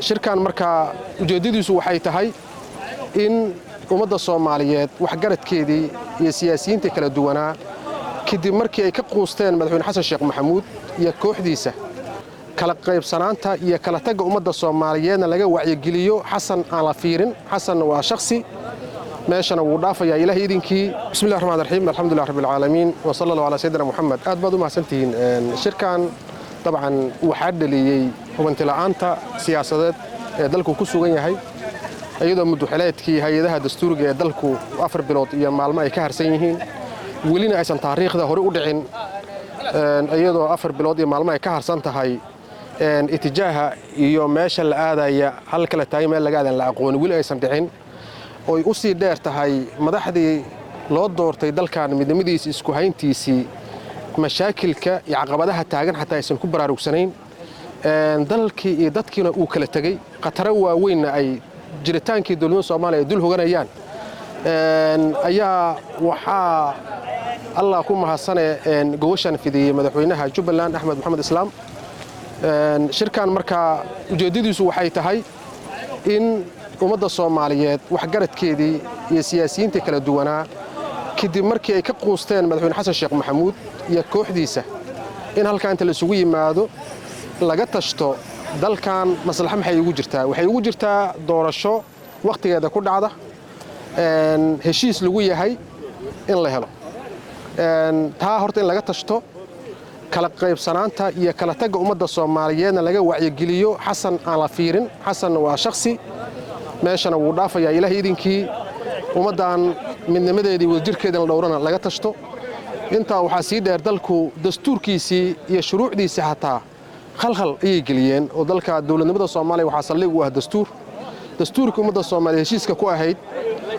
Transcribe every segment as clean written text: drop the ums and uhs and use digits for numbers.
shirkan markaa ujeedadiisu waxay tahay in ummadda Soomaaliyeed wax garadkeedii iyo siyaasiyiinta kala duwanaa kadib markii ay ka quusteen madaxweyne xasan sheekh maxamuud iyo kooxdiisa kala qaybsanaanta iyo kala tagga ummadda Soomaaliyeedna laga wacyigeliyo xasan aan la fiirin xasan waa shakhsi meeshana wuu dhaafayaa ilaahay idinkii bismillaahir rahmaanir rahiim alxamdulillahi rabbil caalamiin wa sallallahu ala sayyidina muhammad aad baad u mahadsantihiin shirkan dabcan waxaa dhaliyay hubanti la'aanta siyaasadeed ee dalku ku sugan yahay iyadoo muddo-xileedkii hay'adaha dastuuriga ee dalku 4 bilood iyo maalmo ay ka harsan yihiin welina aysan taariikhda hore u dhicin iyadoo 4 bilood iyo maalmo ay ka harsan tahay itijaaha iyo meesha la aadaya hal kala taay meel laga aadan la aqoon weli aysan dhicin oo u sii dheer tahay madaxdii loo doortay dalkan midnimadiisa isku hayntiisii mashaakilka iyo caqabadaha taagan xataa aysan ku baraarugsanayn dalkii iyo dadkiina uu kala tagay qataro waaweynna ay jiritaankii dowladda Soomaaliya ay dul hoganayaan ayaa waxaa Allah ku mahadsanay gowashan fidiyay madaxweynaha Jubbaland Axmed Maxamed Islaam shirkan markaa ujeedadiisu waxay tahay in ummadda Soomaaliyeed wax garadkeedii iyo siyaasiyiinta kala duwanaa kadib markii ay ka quusteen madaxweyne xasan sheekh maxamuud iyo kooxdiisa in halka inta la isugu yimaado laga tashto dalkan maslaxa maxay ugu jirtaa waxay ugu jirtaa doorasho waqtigeeda ku dhacda heshiis lagu yahay in la helo taa horta in laga tashto kala qaybsanaanta iyo kala tagga ummadda Soomaaliyeedna laga wacyigeliyo xasan aan la fiirin xasan waa shakhsi meeshana wuu dhaafayaa ilaahay idinkii ummaddan midnimadeedii wadajirkeedana dhowrana laga tashto intaa waxaa sii dheer dalku dastuurkiisii iyo shuruucdiisii xataa khalkhal ayay geliyeen oo dalka dowladnimada Soomaaliya waxaa saldhig u ah dastuurka ummadda Soomaaliya heshiiska ku ahayd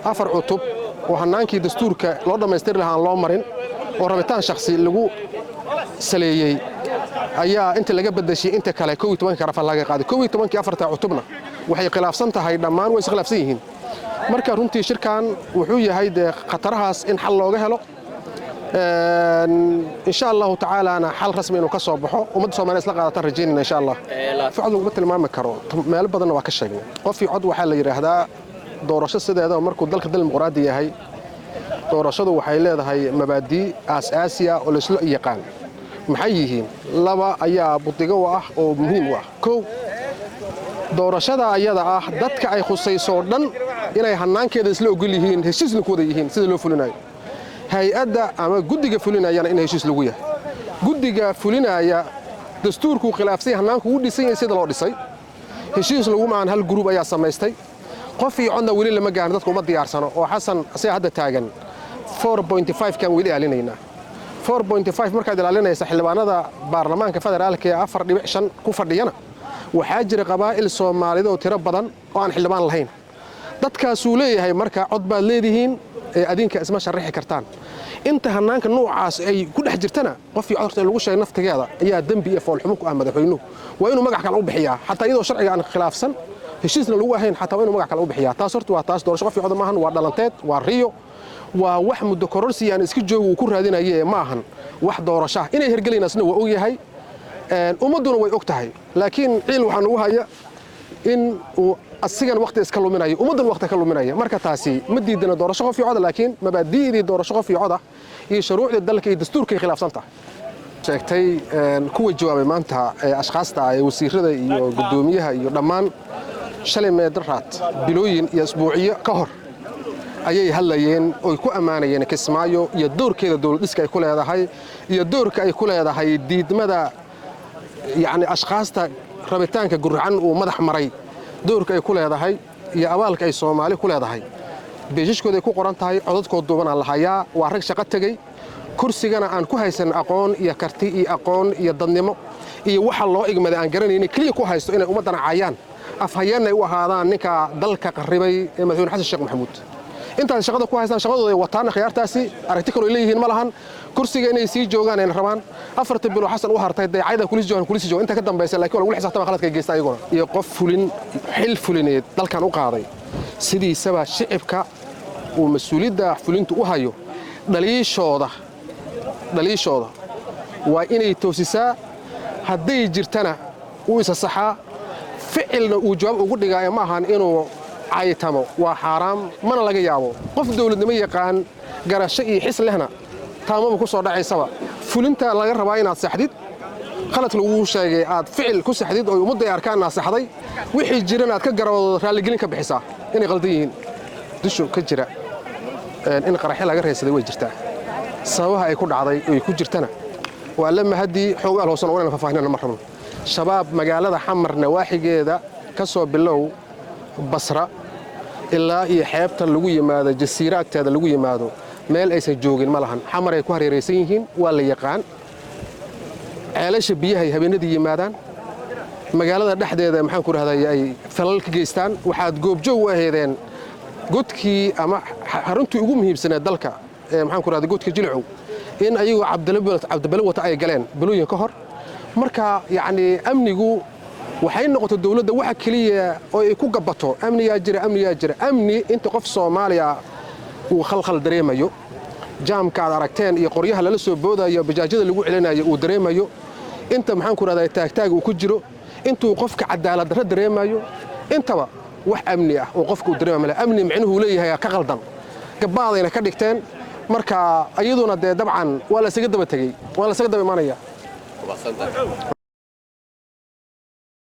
4 cutub oo hanaankii dastuurka loo dhammaystiri lahaa loo marin oo rabitaan shakhsi lagu saleeyay ayaa inta laga bedeshay inta kale 12 karaf laga qaaday 12 afarta cutubna waxay khilaafsan tahay dhammaan way khilaafsan yihiin marka runtii shirkan wuxuu yahay khatarahaas in xal looga helo insha Allah ta'ala ana xal rasmi inuu ka soo baxo ummadda Soomaaliyeed isla qaadatan rajaynayna insha Allah ficil lagu tilmaami karo meel badan waa ka sheegnay qof cod waxa la yiraahdaa doorasho sideeda markuu dalka dimuqraadi yahay doorashadu waxay leedahay mabaadi asaasi ah oo la isla yaqaan maxay yihiin laba ayaa budiga ah oo muhiim ah koow doorashada ayada ah dadka ay khusayso dhan inay hanaankeeda isla ogol yihiin heshiisna ku wada yihiin sida loo fulinayo hay'adda ama guddiga fulinayana in heshiis lagu yahay guddiga fulinaya dastuurku khilaafsay hanaanku u dhisan yahay sida loo dhisay heshiis lagu maan hal group ayaa samaystay qof iyo codna weli lama gaarin dadku uma diyaarsano oo xasan asay hadda taagan 4.5 kan weli aalinayna 4.5 markaad ilaalinaysa xildhibaanada baarlamaanka federaalka ee 4.5 ku fadhiyana waxaa jira qabaa'il Soomaaliyeed oo tiro badan oo aan xildhibaan lahayn dadkaas uu leeyahay marka cod baad leedihiin ee adinka isma sharixi kartaan inta hanaanka noocaas ay ku dhex jirtana qof iyo codka lagu sheegay naftigeeda ayaa dambi iyo fool xumo ku ah madaxweynuhu waa inuu magac kale u bixiyaa xataa iyadoo sharciga aan khilaafsan heshiisna lagu ahayn xataa waa inuu magac kale u bixiyaa taas horta waa taas doorasho qof iyo cod maahan waa dhalanteed waa riyo waa wax muddo kororsi aan iska joogo uu ku raadinayay ma ahan wax doorasho inay hergelinasna waa og yahay ummaduna way og tahay laakiin ciil waxaan ugu haya in uu asigan waqti iska luminayo ummadan waqti ka luminayo marka taasi ma diidana doorasho qof iyo cod laakiin mabaadi'dii doorasho qof iyo cod iyo shuruucda dalka iyo dastuurka khilaafsan tahay sheegtay kuwa jawaabay maanta ashqaasta ay wasiirada iyo gudoomiyaha iyo dhammaan shalay meedraad bilooyin iyo isbuuciyo ka hor ayay hadlayeen oo ku amaanayeen Kismaayo iyo doorkeeda dawladiska ay ku leedahay iyo doorka ay ku leedahay diidmada يعني أشخاص ربطان كجرعان ومدح مري دور كي كل هذا هاي يا أبالك أي صومالي كل هذا هاي بيجيش كده يكون قرنت هاي عدد كودوبنا على الحياة وعرق شقت تجي كرسي جنا عن كوهيسن أقون يا كرتي أقون يا ضنمو يا وحى الله إجمد عن جرني إن كل كوهيس إن أمتنا عيان أفهينا وهذا نك ضلك قريبي مثلا حسن الشيخ محمود أنت شغلك كويس شغلك وطن خيار تاسي أرتكلوا إليه ملهن كرسي جاني سي جوجان إن رمان أفرت بلو حسن وهرتي دي عايدة كوليس جو أنت كده بس لكن ولا حساب خلاص كجيست أيقونه يقف فلين حل فلين دل كانوا قاضي سيدي سبع شعبك ومسؤولية ده فلين تقوهايو دليل شوضة وإني توسيسا هدي جرتنا ويس الصحة ficilna uu jawaab ugu dhigaayo ma ahan inuu caytamo waa xaaraam mana laga yaabo qof dawladnimo yaqaan garasho iyo xis lehna taamaba ku soo dhacaysaba fulinta laga rabaa inaad saxdid khalad lagu sheegay aad ficil ku saxdid oo ummadda ay arkaan nasaxday wixii jirana aad ka garawdo raaligelin ka bixisaa inay qaldan yihiin dusho ka jira in qaraxyo laga reesaday way jirtaa sababaha ay ku dhacday oo ay ku jirtana waa lama haddii xoogaal hoosan oo inaan faahfaahinana ma rabno shabaab magaalada xamar nawaaxigeeda ka soo bilow basra ilaa iyo xeebta lagu yimaado jasiira agteeda lagu yimaado meel aysan joogin ma lahan xamar ay ku hareeraysan yihiin waa la yaqaan ceelasha biyaha habeenadii yimaadaan magaalada dhexdeeda maxaan ku rahday ay falal ka geystaan waxaad goobjoog u aheedeen godkii ama xaruntii ugu muhiimsaneed dalka maxaan ku rahday godka jilcow in ayagoo cabdibale wata ay galeen bilooyin ka hor marka yacni amnigu waxay noqotay dawladda waxa kaliya oo ay ku gabato amniyaa jira amni inta qof Soomaaliya uu khalkhal dareemayo jaamka aad aragteen iyo qoryaha lala soo boodayo bajaajada lagu celinayo uu dareemayo inta maxaan ku rahday taagtaag uu ku jiro intuu qofka cadaalad darro dareemayo intaba wax amni ah oo qofku dareemayo amni macnuhu leeyahay ka qaldan gabaadayna ka dhigteen marka ayaduna dabcan waa la isaga daba tagay waa la isaga daba imaanaya